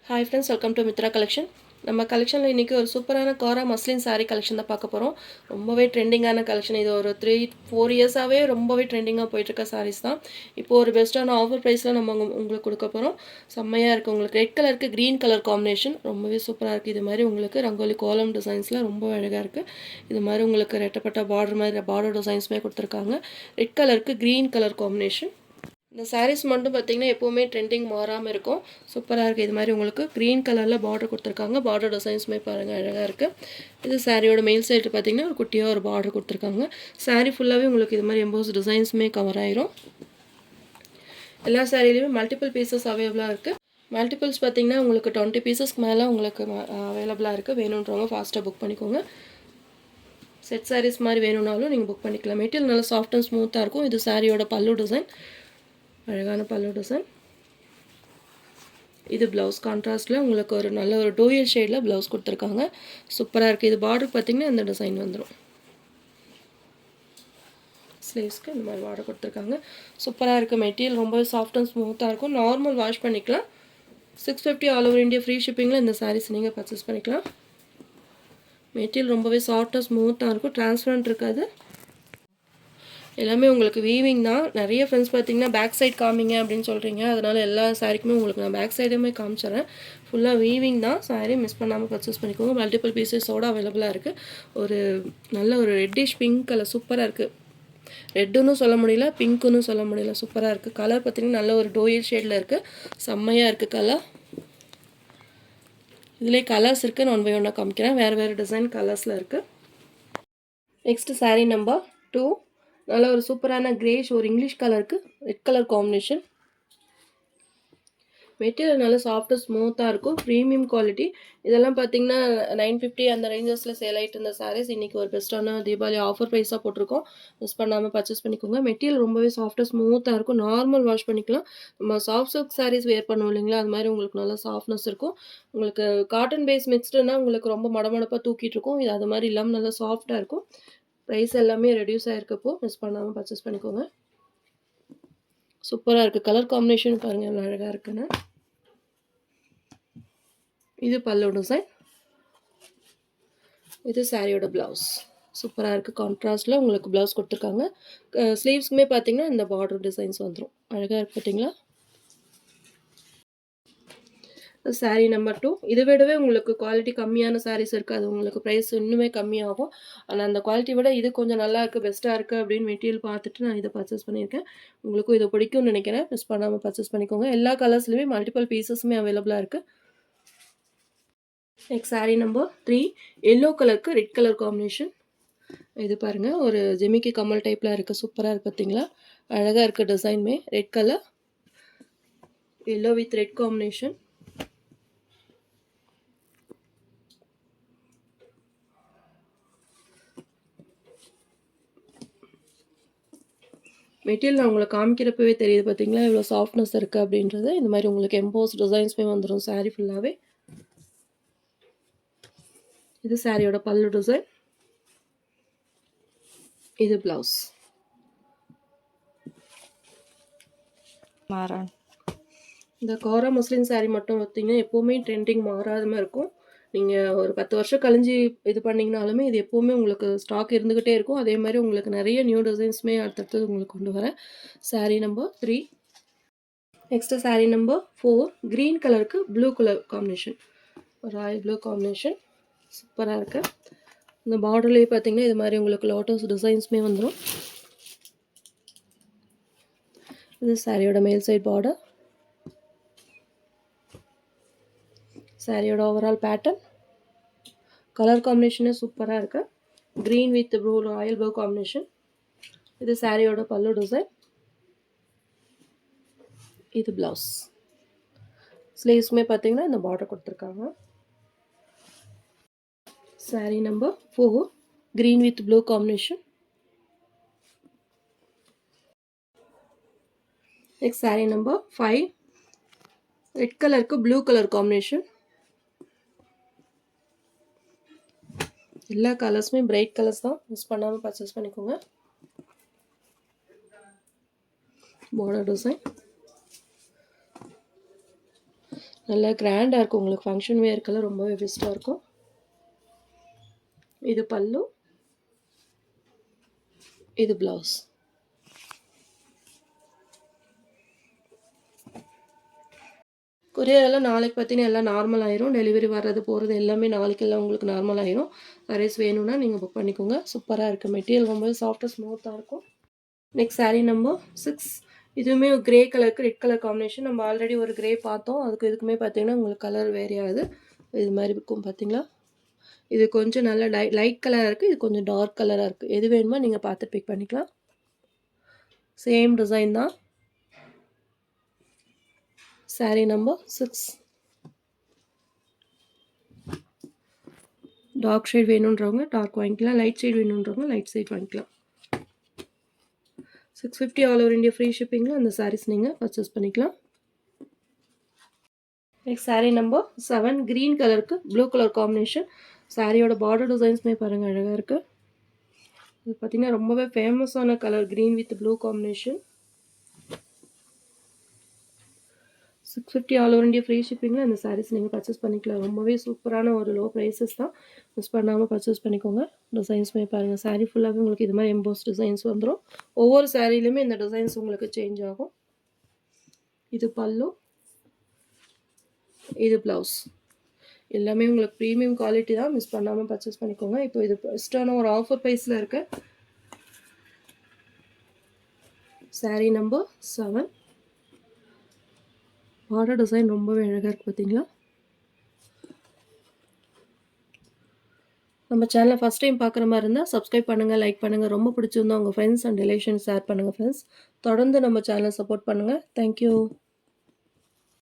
Hi friends, welcome to Mitra collection. நம்ம கலெக்ஷனில் இன்றைக்கி ஒரு சூப்பரான காரா மஸ்லின் சாரீ கலெக்ஷன் தான் பார்க்க போகிறோம். ரொம்பவே ட்ரெண்டிங்கான கலெக்ஷன். இது ஒரு 3-4 இயர்ஸாகவே ரொம்பவே ட்ரெண்டிங்காக போயிட்டுருக்க சாரீஸ் தான். இப்போது ஒரு பெஸ்ட்டான ஆஃபர் ப்ரைஸில் நம்ம உங்களுக்கு கொடுக்க போகிறோம். செம்மையாக இருக்குது. உங்களுக்கு ரெட் கலருக்கு க்ரீன் கலர் காம்பினேஷன் ரொம்பவே சூப்பராக இருக்குது. இது மாதிரி உங்களுக்கு ரங்கோலி கோலம் டிசைன்ஸில் ரொம்ப அழகாக இருக்குது. இது மாதிரி உங்களுக்கு ரெட்டப்பட்ட பார்டர் மாதிரி பார்டர் டிசைன்ஸுமே கொடுத்துருக்காங்க. ரெட் கலருக்கு க்ரீன் கலர் காம்பினேஷன். இந்த சாரீஸ் மட்டும் பார்த்திங்கன்னா எப்போவுமே ட்ரெண்டிங் மாறாமல் இருக்கும். சூப்பராக இருக்குது. இது மாதிரி உங்களுக்கு க்ரீன் கலரில் பார்டர் கொடுத்துருக்காங்க. பார்டர் டிசைன்ஸுமே பாருங்கள் அழகாக இருக்குது. இது சாரியோட மெயில் சைடு பார்த்திங்கன்னா ஒரு குட்டியாக ஒரு பார்டர் கொடுத்துருக்காங்க. சாரீ ஃபுல்லாகவே உங்களுக்கு இது மாதிரி எம்போஸ் டிசைன்ஸுமே கவர் ஆயிரும். எல்லா சாரிலையுமே மல்டிபிள் பீசஸ் அவைலபிளாக இருக்குது. மல்டிபிள்ஸ் பார்த்திங்கன்னா உங்களுக்கு 20 பீசஸ்க்கு மேலே உங்களுக்கு அவைலபிளாக இருக்குது. வேணுன்றவங்க ஃபாஸ்ட்டாக புக் பண்ணிக்கோங்க. செட் சாரீஸ் மாதிரி வேணும்னாலும் நீங்கள் புக் பண்ணிக்கலாம். மெட்டீரியல் நல்லா சாஃப்ட் அண்ட் ஸ்மூத்தாக இருக்கும். இது சாரியோட பல்லு டிசைன். அழகான பல்லு டிசைன். இது ப்ளவுஸ் கான்ட்ராஸ்டில் உங்களுக்கு ஒரு நல்ல ஒரு டூயல் ஷேடில் ப்ளவுஸ் கொடுத்துருக்காங்க. சூப்பராக இருக்குது. இது பார்டர் பார்த்திங்கன்னா இந்த டிசைன் வந்துடும். ஸ்லீவ்ஸ்க்கு இந்த மாதிரி பார்டர் கொடுத்துருக்காங்க. சூப்பராக இருக்குது. மெட்டீரியல் ரொம்பவே சாஃப்ட் அண்ட் ஸ்மூத்தாக இருக்கும். நார்மல் வாஷ் பண்ணிக்கலாம். 650 ஆல் ஓவர் இந்தியா ஃப்ரீ ஷிப்பிங்கில் இந்த சாரீஸ் நீங்கள் பர்ச்சேஸ் பண்ணிக்கலாம். மெட்டீரியல் ரொம்பவே சாஃப்டாக ஸ்மூத்தாக இருக்கும். டிரான்ஸ்பரண்ட் இருக்காது. எல்லாமே உங்களுக்கு வீவிங் தான். நிறைய ஃப்ரெண்ட்ஸ் பார்த்தீங்கன்னா பேக் சைட் காமிங்க அப்படின்னு சொல்கிறீங்க. அதனால் எல்லா சாரிக்குமே உங்களுக்கு நான் பேக் சைடுமே காமிச்சிட்றேன். ஃபுல்லாக வீவிங் தான். சாரி மிஸ் பண்ணாமல் பர்ச்சேஸ் பண்ணிக்கோங்க. மல்டிபிள் பீசஸோடு அவைலபிளாக இருக்குது. ஒரு நல்ல ஒரு ரெட்டிஷ் பிங்க் கலர் சூப்பராக இருக்குது. ரெட்டுன்னு சொல்ல முடியல, பிங்க்குன்னு சொல்ல முடியல. சூப்பராக இருக்குது. கலர் பார்த்திங்கன்னா நல்ல ஒரு டோயல் ஷேடில் இருக்குது. செம்மையாக இருக்குது கலர். இதிலே கலர்ஸ் இருக்குது. நான் ஒன் காமிக்கிறேன். வேறு டிசைன் கலர்ஸில் இருக்குது. Next sari number 2. நல்ல ஒரு சூப்பரான கிரேஷ் ஒரு இங்கிலீஷ் கலருக்கு ரெட் கலர் காம்பினேஷன். மெட்டீரியல் நல்லா சாஃப்டாக ஸ்மூத்தாக இருக்கும். Premium quality. இதெல்லாம் பார்த்தீங்கன்னா 950 அந்த ரேஞ்சஸில் சேல் ஆகிட்டு இருந்த சாரீஸ் இன்றைக்கி ஒரு பெஸ்ட்டான தீபாவளி ஆஃபர் ப்ரைஸாக போட்டிருக்கோம். மிஸ் பண்ணாமல் பர்ச்சேஸ் பண்ணிக்கோங்க. மெட்டீரியல் ரொம்பவே சாஃப்டாக ஸ்மூத்தாக இருக்கும். நார்மல் வாஷ் பண்ணிக்கலாம். நம்ம சாஃப்ட் சில்க் சாரீஸ் வேர் பண்ணுவோம் இல்லைங்களா, அது மாதிரி உங்களுக்கு நல்லா சாஃப்ட்னஸ் இருக்கும். உங்களுக்கு காட்டன் பேஸ் மிக்ஸ்டுன்னா உங்களுக்கு ரொம்ப மடமடப்பாக தூக்கிட்டு இருக்கும். இது அது மாதிரி இல்லாமல் நல்லா சாஃப்டாக இருக்கும். ப்ரைஸ் எல்லாமே ரெடியூஸ் ஆகிருக்கப்போ மிஸ் பண்ணாமல் பர்ச்சேஸ் பண்ணிக்கோங்க. சூப்பராக இருக்குது. கலர் காம்பினேஷன் பாருங்கள் எவ்வளோ அழகாக இருக்குன்னு. இது பல்லு டிசைன். இது சாரியோட ப்ளவுஸ். சூப்பராக இருக்குது. கான்ட்ராஸ்டில் உங்களுக்கு ப்ளவுஸ் கொடுத்துருக்காங்க. ஸ்லீவ்ஸுமே பார்த்தீங்கன்னா இந்த பார்டர் டிசைன்ஸ் வந்துடும். அழகாக இருக்குது பார்த்தீங்களா. சாரீ நம்பர் 2. இதை விடவே உங்களுக்கு குவாலிட்டி கம்மியான சாரீஸ் இருக்குது. அது உங்களுக்கு ப்ரைஸ் இன்னுமே கம்மியாகும். ஆனால் அந்த குவாலிட்டி விட இது கொஞ்சம் நல்லா இருக்குது, பெஸ்ட்டாக இருக்குது அப்படின்னு மெட்டீரியல் பார்த்துட்டு நான் இதை பர்ச்சேஸ் பண்ணியிருக்கேன். உங்களுக்கும் இதை பிடிக்கும்னு நினைக்கிறேன். மிஸ் பண்ணாமல் பர்ச்சேஸ் பண்ணிக்கோங்க. எல்லா கலர்ஸ்லையுமே மல்டிபிள் பீசஸுமே அவைலபிளாக இருக்குது. Next sari number 3. எல்லோ கலருக்கு ரெட் கலர் காம்பினேஷன். இது பாருங்கள் ஒரு ஜெமிக்கி கமல் டைப்பில் இருக்குது. சூப்பராக இருக்குது பார்த்தீங்களா. அழகாக இருக்குது டிசைனுமே. Red colour yellow with red combination. Material நான் உங்களுக்கு காமிக்கிறப்பவே தெரியுது பார்த்தீங்களா இவ்வளோ சாஃப்ட்னஸ் இருக்குது அப்படின்றது. இந்த மாதிரி உங்களுக்கு எம்போஸ் டிசைன்ஸுமே வந்துடும் சாரீ ஃபுல்லாகவே. இது சாரியோட பல்லு டிசைன். இது ப்ளவுஸ். இந்த காரா மஸ்லின் சாரீ மட்டும் பார்த்தீங்கன்னா எப்போவுமே ட்ரெண்டிங் மாறாமல் இருக்கும். நீங்கள் ஒரு 10 வருஷம் கழிஞ்சு இது பண்ணிங்கனாலுமே இது எப்போவுமே உங்களுக்கு ஸ்டாக் இருந்துக்கிட்டே இருக்கும். அதே மாதிரி உங்களுக்கு நிறைய நியூ டிசைன்ஸுமே அடுத்தடுத்தது உங்களுக்கு கொண்டு வரேன். Sari number 3. Next sari number 4. Green கலருக்கு blue colour combination. Royal blue combination. சூப்பராக இருக்குது. இந்த பார்டர்லேயே பார்த்தீங்கன்னா இது மாதிரி உங்களுக்கு லோட்டஸ் டிசைன்ஸுமே வந்துடும். இது சாரியோட மேல் சைட் பார்டர். சாரியோட ஓவரால் பேட்டர்ன். கலர் காம்பினேஷனே சூப்பராக இருக்குது. Green with blue Royal blue combination. இது சாரியோட பல்லு டிசைன். இது ப்ளவுஸ். ஸ்லீவ்ஸுமே பார்த்தீங்கன்னா இந்த பார்டர் கொடுத்துருக்காங்க. Sari number 4. Green with blue combination. Next sari number 5. Red கலருக்கு ப்ளூ கலர் காம்பினேஷன். எல்லா கலர்ஸுமே பிரைட் கலர்ஸ் தான். மிஸ் பண்ணாமல் பர்ச்சேஸ் பண்ணிக்கோங்க. Border design. நல்லா கிராண்டாக இருக்கும். உங்களுக்கு ஃபங்க்ஷன் வேர்க்கெல்லாம் ரொம்பவே பெஸ்ட்டாக இருக்கும். இது பல்லு, இது ப்ளவுஸ். கொரியர் எல்லாம் நாளைக்கு பார்த்தீங்கன்னா எல்லாம் நார்மல் ஆயிரும். டெலிவரி வர்றது போகிறது எல்லாமே நாளைக்கெல்லாம் உங்களுக்கு நார்மல் ஆயிரும். சாரீஸ் வேணும்னா நீங்கள் புக் பண்ணிக்கோங்க. சூப்பராக இருக்குது. மெட்டீரியல் ரொம்பவே சாஃப்டாக ஸ்மூத்தாக இருக்கும். Next sari number 6. இதுவுமே கிரே கலருக்கு ரெட் கலர் காம்பினேஷன். நம்ம ஆல்ரெடி ஒரு கிரே பார்த்தோம். அதுக்கு இதுக்குமே பார்த்தீங்கன்னா உங்களுக்கு கலர் வேரி ஆகுது. இது மாதிரி இருக்கும் பார்த்தீங்களா. இது கொஞ்சம் நல்லா லைட் கலராக இருக்குது. இது கொஞ்சம் டார்க் கலராக இருக்குது. எது வேணுமோ நீங்கள் பார்த்து பிக் பண்ணிக்கலாம். சேம் டிசைன் தான். சாரீ நம்பர் 6. டார்க் ஷேட் வேணுன்றவங்க டார்க் வாங்கிக்கலாம். லைட் ஷேட் வேணுன்றவங்க லைட் ஷேட் வாங்கிக்கலாம். 650 ஆல் ஓவர் இந்தியா ஃப்ரீ ஷிப்பிங்கில் அந்த சாரீஸ் நீங்கள் பர்ச்சேஸ் பண்ணிக்கலாம். Next sari number 7. க்ரீன் கலருக்கு ப்ளூ கலர் காம்பினேஷன். சாரியோட பார்டர் டிசைன்ஸுமே பாருங்கள் அழகாக இருக்குது. இது பார்த்திங்கன்னா ரொம்பவே ஃபேமஸான colour green with blue combination. 650 all over India free ஷிப்பிங்கில் அந்த சாரீஸ் நீங்கள் பர்ச்சேஸ் பண்ணிக்கலாம். ரொம்பவே சூப்பரான ஒரு லோ ப்ரைஸஸ் தான். மிஸ் பண்ணாமல் பர்ச்சேஸ் பண்ணிக்கோங்க. டிசைன்ஸுமே பாருங்கள். சாரீ ஃபுல்லாகவே உங்களுக்கு இது மாதிரி எம்போஸ் டிசைன்ஸ் வந்துடும். ஒவ்வொரு சாரீலையுமே இந்த டிசைன்ஸ் உங்களுக்கு சேஞ்ச் ஆகும். இது பல்லு, இது ப்ளவுஸ். எல்லாமே உங்களுக்கு ப்ரீமியம் குவாலிட்டி தான். மிஸ் பண்ணாமல் பர்ச்சேஸ் பண்ணிக்கோங்க. இப்போ இது பெஸ்ட்டான ஒரு ஆஃபர் ப்ரைஸில் இருக்க சாரீ நம்பர் 7. பார்டர் டிசைன் ரொம்பவே அழகாக இருக்குது பார்த்தீங்களா. நம்ம சேனலை ஃபஸ்ட் டைம் பார்க்குற மாதிரி இருந்தால் சப்ஸ்கிரைப் பண்ணுங்கள், லைக் பண்ணுங்கள். ரொம்ப பிடிச்சிருந்தா உங்கள் ஃப்ரெண்ட்ஸ் அண்ட் ரிலேஷன்ஸ் ஷேர் பண்ணுங்கள் ஃப்ரெண்ட்ஸ். தொடர்ந்து நம்ம சேனலை சப்போர்ட் பண்ணுங்கள். தேங்க்யூ.